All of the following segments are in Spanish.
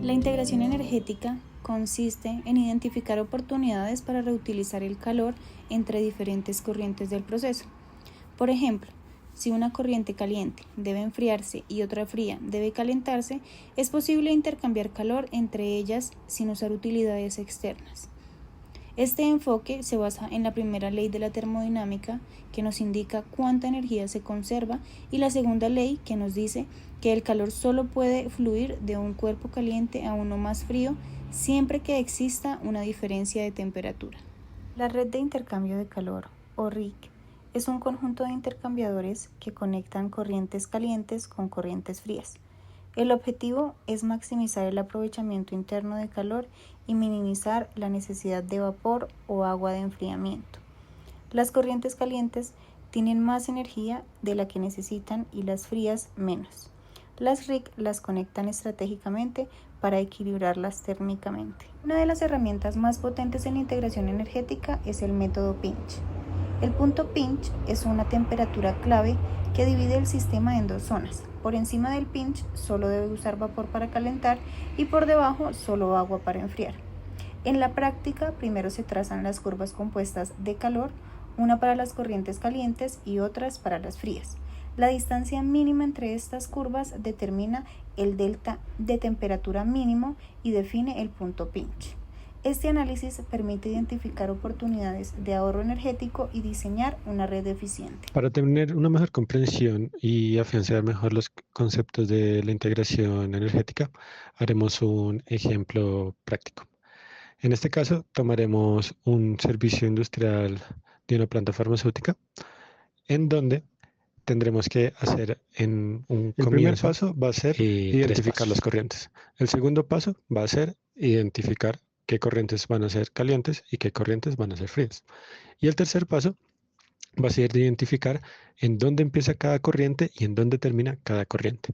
La integración energética consiste en identificar oportunidades para reutilizar el calor entre diferentes corrientes del proceso. Por ejemplo, si una corriente caliente debe enfriarse y otra fría debe calentarse, es posible intercambiar calor entre ellas sin usar utilidades externas. Este enfoque se basa en la primera ley de la termodinámica, que nos indica cuánta energía se conserva, y la segunda ley, que nos dice que el calor solo puede fluir de un cuerpo caliente a uno más frío siempre que exista una diferencia de temperatura. La red de intercambio de calor, o RIC, es un conjunto de intercambiadores que conectan corrientes calientes con corrientes frías. El objetivo es maximizar el aprovechamiento interno de calor y minimizar la necesidad de vapor o agua de enfriamiento. Las corrientes calientes tienen más energía de la que necesitan y las frías menos. Las RIC las conectan estratégicamente para equilibrarlas térmicamente. Una de las herramientas más potentes en la integración energética es el método pinch. El punto pinch es una temperatura clave que divide el sistema en dos zonas. Por encima del pinch solo debe usar vapor para calentar y por debajo solo agua para enfriar. En la práctica, primero se trazan las curvas compuestas de calor, una para las corrientes calientes y otras para las frías. La distancia mínima entre estas curvas determina el delta de temperatura mínimo y define el punto pinch. Este análisis permite identificar oportunidades de ahorro energético y diseñar una red eficiente. Para tener una mejor comprensión y afianzar mejor los conceptos de la integración energética, haremos un ejemplo práctico. En este caso, tomaremos un servicio industrial de una planta farmacéutica, en donde tendremos que hacer en un comienzo. El primer paso va a ser identificar las corrientes. El segundo paso va a ser identificar qué corrientes van a ser calientes y qué corrientes van a ser frías. Y el tercer paso va a ser identificar en dónde empieza cada corriente y en dónde termina cada corriente,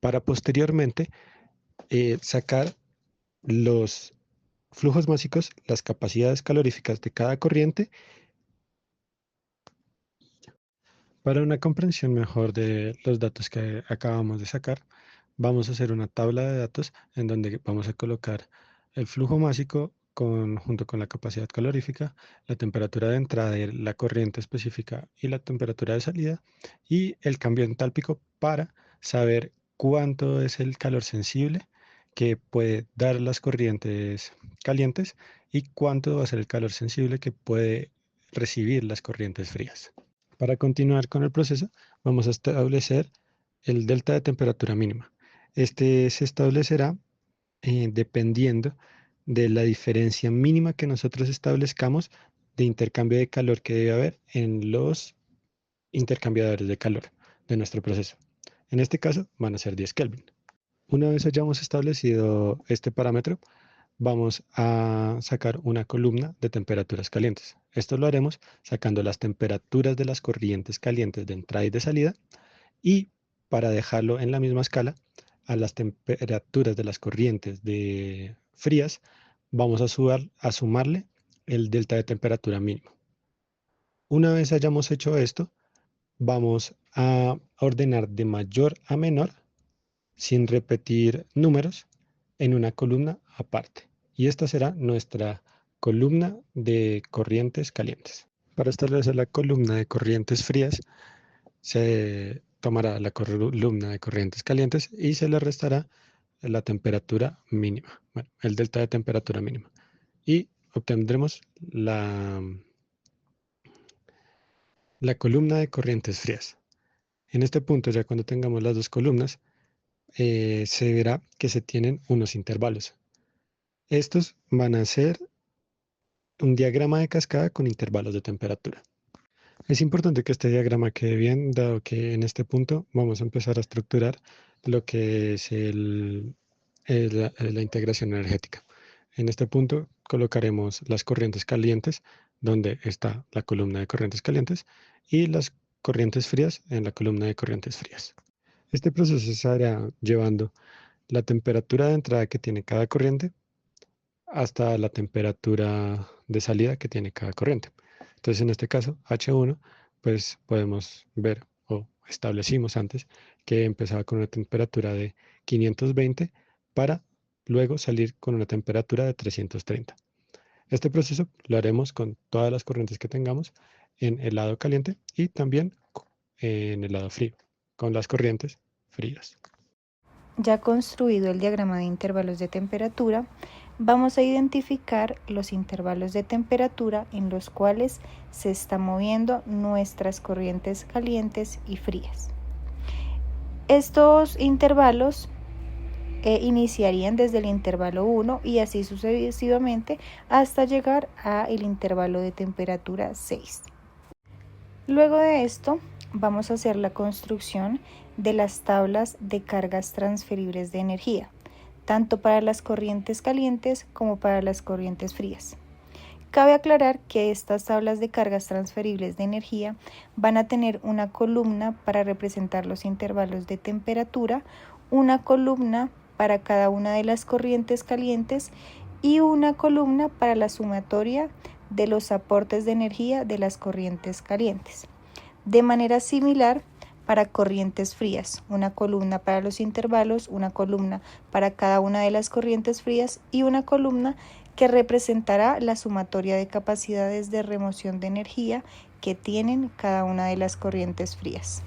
para posteriormente sacar los flujos básicos, las capacidades caloríficas de cada corriente. Para una comprensión mejor de los datos que acabamos de sacar, vamos a hacer una tabla de datos en donde vamos a colocar el flujo másico junto con la capacidad calorífica, la temperatura de entrada de la corriente específica y la temperatura de salida, y el cambio entálpico para saber cuánto es el calor sensible que puede dar las corrientes calientes y cuánto va a ser el calor sensible que puede recibir las corrientes frías. Para continuar con el proceso, vamos a establecer el delta de temperatura mínima. Este se establecerá dependiendo de la diferencia mínima que nosotros establezcamos de intercambio de calor que debe haber en los intercambiadores de calor de nuestro proceso. En este caso van a ser 10 Kelvin. Una vez hayamos establecido este parámetro, vamos a sacar una columna de temperaturas calientes. Esto lo haremos sacando las temperaturas de las corrientes calientes de entrada y de salida, y para dejarlo en la misma escala a las temperaturas de las corrientes de frías, vamos a sumarle el delta de temperatura mínimo. Una vez hayamos hecho esto, vamos a ordenar de mayor a menor sin repetir números en una columna aparte. Y esta será nuestra columna de corrientes calientes. Para establecer la columna de corrientes frías, se tomará la columna de corrientes calientes y se le restará la temperatura mínima, bueno, el delta de temperatura mínima. Y obtendremos la columna de corrientes frías. En este punto, ya cuando tengamos las dos columnas, se verá que se tienen unos intervalos. Estos van a ser un diagrama de cascada con intervalos de temperatura. Es importante que este diagrama quede bien, dado que en este punto vamos a empezar a estructurar lo que es la integración energética. En este punto colocaremos las corrientes calientes, donde está la columna de corrientes calientes, y las corrientes frías en la columna de corrientes frías. Este proceso se hará llevando la temperatura de entrada que tiene cada corriente hasta la temperatura de salida que tiene cada corriente. Entonces, en este caso, H1, pues podemos ver o establecimos antes que empezaba con una temperatura de 520 para luego salir con una temperatura de 330. Este proceso lo haremos con todas las corrientes que tengamos en el lado caliente y también en el lado frío, con las corrientes frías. Ya construido el diagrama de intervalos de temperatura, vamos a identificar los intervalos de temperatura en los cuales se están moviendo nuestras corrientes calientes y frías. Estos intervalos iniciarían desde el intervalo 1 y así sucesivamente hasta llegar al intervalo de temperatura 6. Luego de esto, vamos a hacer la construcción de las tablas de cargas transferibles de energía, tanto para las corrientes calientes como para las corrientes frías. Cabe aclarar que estas tablas de cargas transferibles de energía van a tener una columna para representar los intervalos de temperatura, una columna para cada una de las corrientes calientes y una columna para la sumatoria de los aportes de energía de las corrientes calientes. De manera similar, para corrientes frías, una columna para los intervalos, una columna para cada una de las corrientes frías y una columna que representará la sumatoria de capacidades de remoción de energía que tienen cada una de las corrientes frías.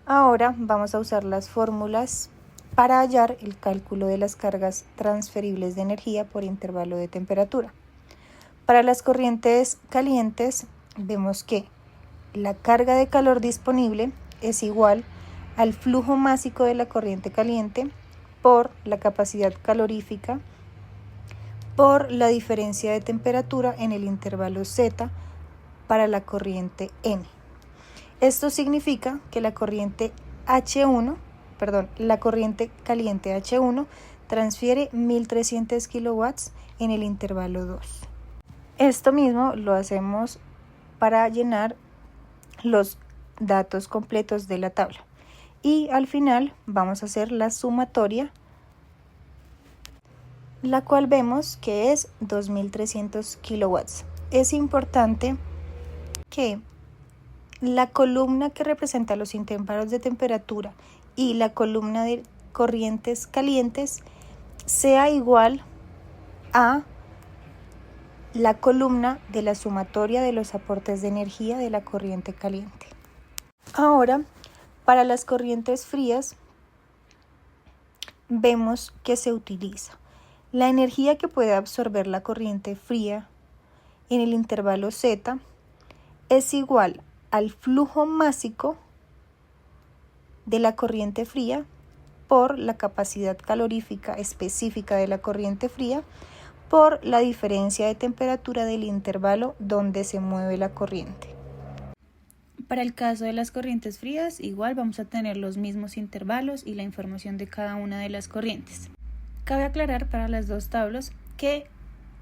Ahora vamos a usar las fórmulas para hallar el cálculo de las cargas transferibles de energía por intervalo de temperatura. Para las corrientes calientes, vemos que la carga de calor disponible es igual al flujo másico de la corriente caliente por la capacidad calorífica por la diferencia de temperatura en el intervalo Z para la corriente N. Esto significa que la corriente caliente H1 transfiere 1300 kilowatts en el intervalo 2. Esto mismo lo hacemos para llenar los datos completos de la tabla. Y al final vamos a hacer la sumatoria, la cual vemos que es 2300 kilowatts. Es importante que la columna que representa los intervalos de temperatura y la columna de corrientes calientes sea igual a la columna de la sumatoria de los aportes de energía de la corriente caliente. Ahora, para las corrientes frías, vemos que se utiliza la energía que puede absorber la corriente fría en el intervalo Z es igual al flujo másico de la corriente fría por la capacidad calorífica específica de la corriente fría por la diferencia de temperatura del intervalo donde se mueve la corriente. Para el caso de las corrientes frías, igual vamos a tener los mismos intervalos y la información de cada una de las corrientes. Cabe aclarar para las dos tablas que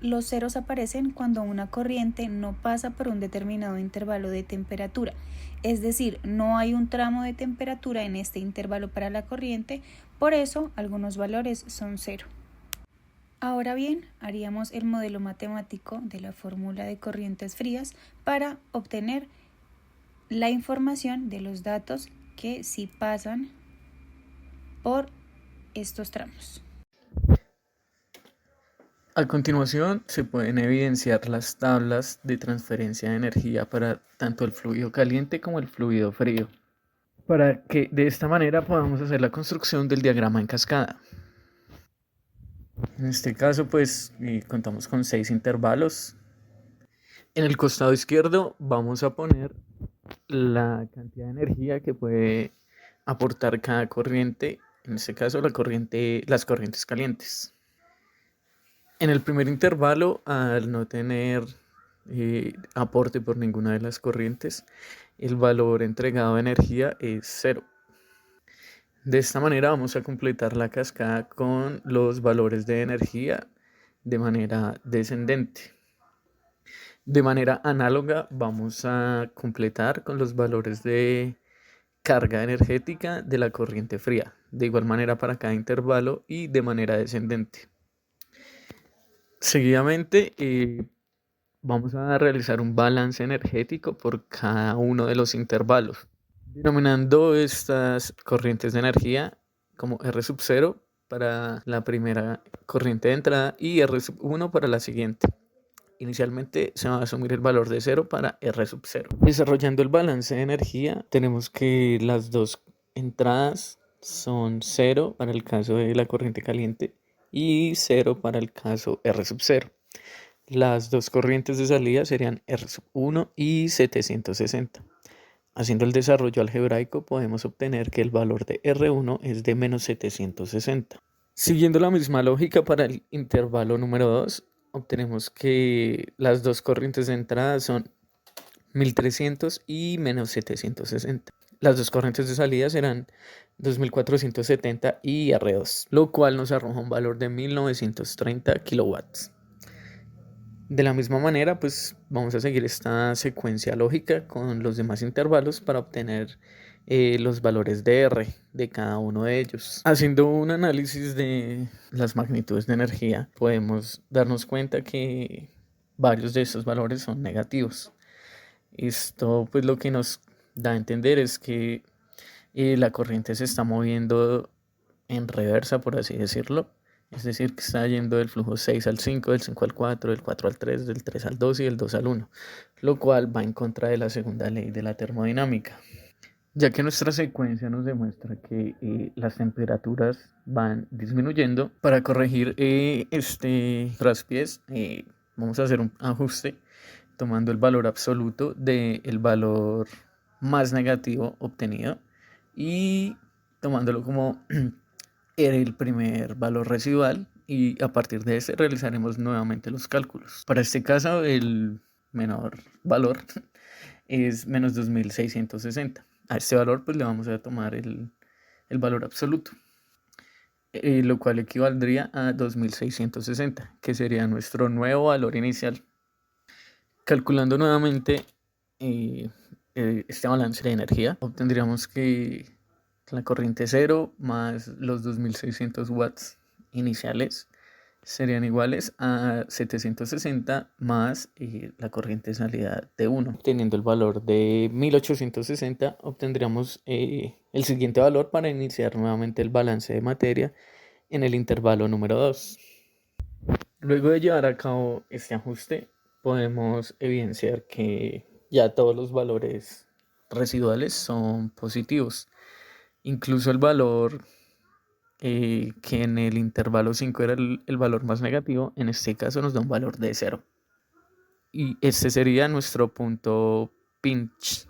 los ceros aparecen cuando una corriente no pasa por un determinado intervalo de temperatura, es decir, no hay un tramo de temperatura en este intervalo para la corriente, por eso algunos valores son cero. Ahora bien, haríamos el modelo matemático de la fórmula de corrientes frías para obtener la información de los datos que sí pasan por estos tramos. A continuación, se pueden evidenciar las tablas de transferencia de energía para tanto el fluido caliente como el fluido frío, para que de esta manera podamos hacer la construcción del diagrama en cascada. En este caso, pues, contamos con 6 intervalos. En el costado izquierdo vamos a poner la cantidad de energía que puede aportar cada corriente, en este caso las corrientes calientes. En el primer intervalo, al no tener aporte por ninguna de las corrientes, el valor entregado de energía es 0. De esta manera vamos a completar la cascada con los valores de energía de manera descendente. De manera análoga vamos a completar con los valores de carga energética de la corriente fría, de igual manera para cada intervalo y de manera descendente. Seguidamente vamos a realizar un balance energético por cada uno de los intervalos, denominando estas corrientes de energía como R sub 0 para la primera corriente de entrada y R1 para la siguiente. Inicialmente se va a asumir el valor de 0 para R0. Desarrollando el balance de energía, tenemos que las dos entradas son 0 para el caso de la corriente caliente y 0 para el caso R0. Las dos corrientes de salida serían R1 y 760. Haciendo el desarrollo algebraico podemos obtener que el valor de R1 es de menos 760. Siguiendo la misma lógica para el intervalo número 2, obtenemos que las dos corrientes de entrada son 1300 y menos 760. Las dos corrientes de salida serán 2470 y R2, lo cual nos arroja un valor de 1930 kilowatts. De la misma manera, pues vamos a seguir esta secuencia lógica con los demás intervalos para obtener los valores de R de cada uno de ellos. Haciendo un análisis de las magnitudes de energía, podemos darnos cuenta que varios de estos valores son negativos. Esto pues lo que nos da a entender es que la corriente se está moviendo en reversa, por así decirlo. Es decir, que está yendo del flujo 6 al 5, del 5 al 4, del 4 al 3, del 3 al 2 y del 2 al 1, lo cual va en contra de la segunda ley de la termodinámica. Ya que nuestra secuencia nos demuestra que las temperaturas van disminuyendo, para corregir este traspiés vamos a hacer un ajuste tomando el valor absoluto del valor más negativo obtenido y tomándolo como el primer valor residual, y a partir de este realizaremos nuevamente los cálculos. Para este caso el menor valor es menos 2660. A este valor pues le vamos a tomar el valor absoluto, lo cual equivaldría a 2660, que sería nuestro nuevo valor inicial. Calculando nuevamente este balance de energía, obtendríamos que la corriente 0 más los 2600 watts iniciales serían iguales a 760 más la corriente de salida de 1. Teniendo el valor de 1860, obtendríamos el siguiente valor para iniciar nuevamente el balance de materia en el intervalo número 2. Luego de llevar a cabo este ajuste, podemos evidenciar que ya todos los valores residuales son positivos. Incluso el valor que en el intervalo 5 era el valor más negativo, en este caso nos da un valor de 0. Y este sería nuestro punto pinch.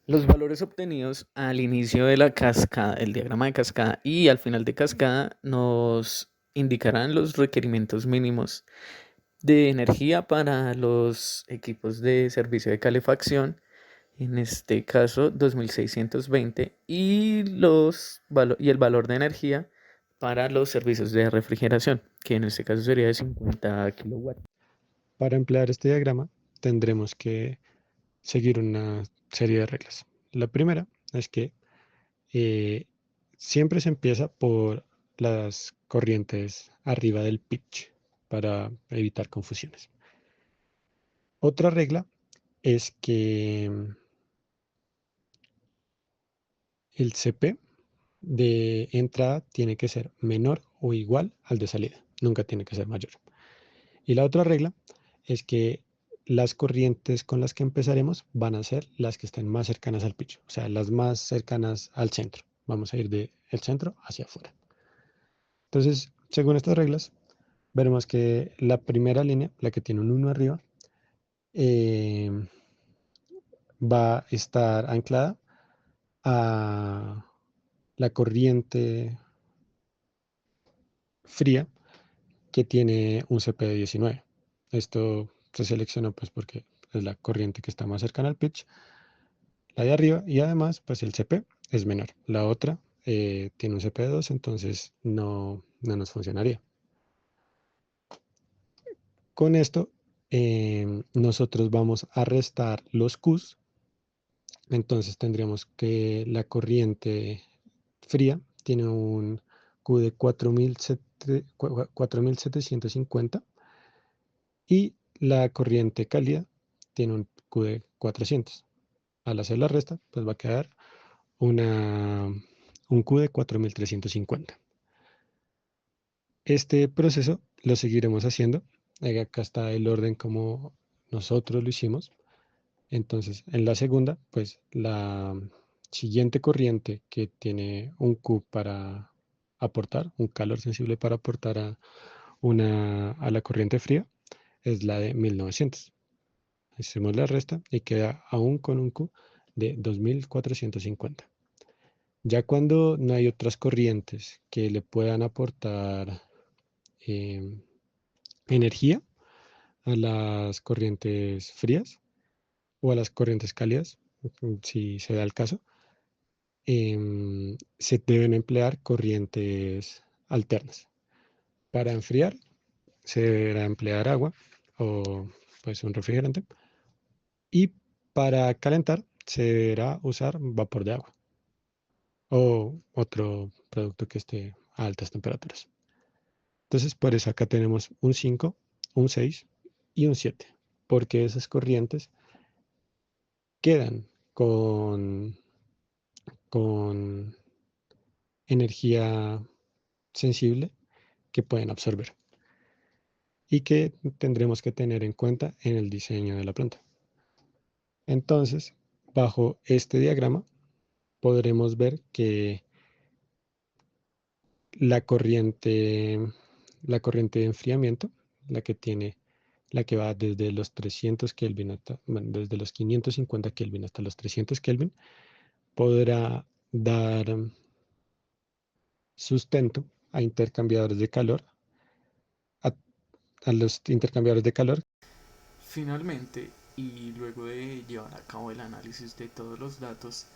Los valores obtenidos al inicio de la cascada, el diagrama de cascada, y al final de cascada nos indicarán los requerimientos mínimos de energía para los equipos de servicio de calefacción, en este caso 2620, y el valor de energía para los servicios de refrigeración, que en este caso sería de 50 kilowatts. Para emplear este diagrama tendremos que seguir una serie de reglas. La primera es que siempre se empieza por las corrientes arriba del pitch para evitar confusiones. Otra regla es que el CP de entrada tiene que ser menor o igual al de salida, nunca tiene que ser mayor. Y la otra regla es que las corrientes con las que empezaremos van a ser las que estén más cercanas al pitch, o sea, las más cercanas al centro. Vamos a ir del centro hacia afuera. Entonces, según estas reglas, veremos que la primera línea, la que tiene un 1 arriba, va a estar anclada a la corriente fría que tiene un CP de 19. Esto se seleccionó pues porque es la corriente que está más cercana al pitch, la de arriba, y además pues el CP es menor. La otra tiene un CP de 2, entonces no nos funcionaría. Con esto nosotros vamos a restar los Qs, entonces tendríamos que la corriente fría tiene un Q de 4750 y la corriente cálida tiene un Q de 400. Al hacer la resta, pues va a quedar un Q de 4350. Este proceso lo seguiremos haciendo. Acá está el orden como nosotros lo hicimos. Entonces, en la segunda, pues la siguiente corriente que tiene un Q para aportar, un calor sensible para aportar a la corriente fría, es la de 1900. Hacemos la resta y queda aún con un Q de 2450. Ya cuando no hay otras corrientes que le puedan aportar em, energía a las corrientes frías o a las corrientes cálidas, si se da el caso, se deben emplear corrientes alternas. Para enfriar se deberá emplear agua o pues un refrigerante y para calentar se deberá usar vapor de agua o otro producto que esté a altas temperaturas. Entonces, por eso acá tenemos un 5, un 6 y un 7, porque esas corrientes quedan con energía sensible que pueden absorber y que tendremos que tener en cuenta en el diseño de la planta. Entonces, bajo este diagrama podremos ver que la corriente, la corriente de enfriamiento, la que va desde los 300 Kelvin hasta, bueno, desde los 550 Kelvin hasta los 300 Kelvin, podrá dar sustento a intercambiadores de calor, a, a los intercambiadores de calor. Finalmente, y luego de llevar a cabo el análisis de todos los datos,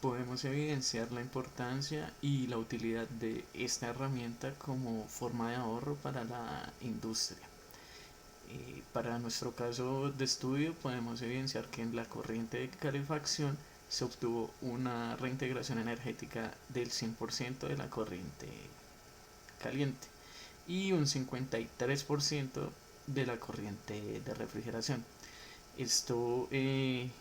podemos evidenciar la importancia y la utilidad de esta herramienta como forma de ahorro para la industria. Para nuestro caso de estudio podemos evidenciar que en la corriente de calefacción se obtuvo una reintegración energética del 100% de la corriente caliente y un 53% de la corriente de refrigeración. Esto en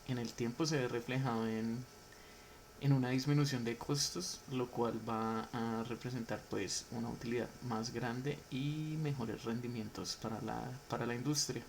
el tiempo se ve reflejado en una disminución de costos, lo cual va a representar pues una utilidad más grande y mejores rendimientos para la industria.